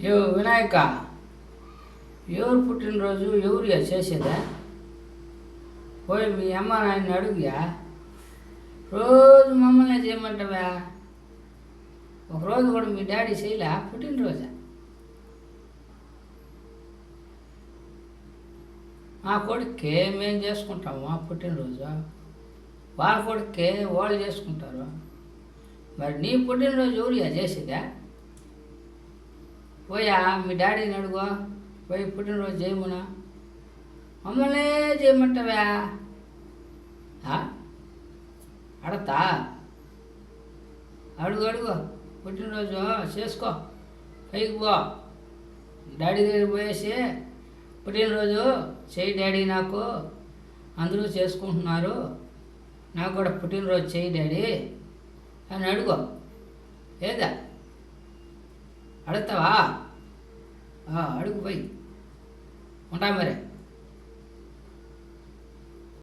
వినాయక, ఎవరు పుట్టినరోజు ఎవరు చేసేదా? పోయి మీ అమ్మ నాయన్ని అడుగుయా. రోజు మమ్మల్ని చేయమంటావా? ఒకరోజు కూడా మీ డాడీ చేయలే పుట్టినరోజా? మా కొడుక్కే మేము చేసుకుంటాము మా పుట్టినరోజు, వాళ్ళ కొడుక్కే వాళ్ళు చేసుకుంటారు. మరి నీ పుట్టినరోజు ఎవరు చేసేదా? పోయా మీ డాడీని అడుగు, పోయి పుట్టినరోజు చేయమునా. మమ్మల్నే చేయమంటావా? అడతా అడుగు అడుగు, పుట్టినరోజు చేసుకో, పైకి పో, డాడీ దగ్గర పోయేసి పుట్టినరోజు చేయి డాడీ, నాకు అందరూ చేసుకుంటున్నారు, నాకు కూడా పుట్టినరోజు చేయి డాడీ అని అడుగు. ఏదా అడుగుతావా? అడుగు పోయి. ఉంటా మరి.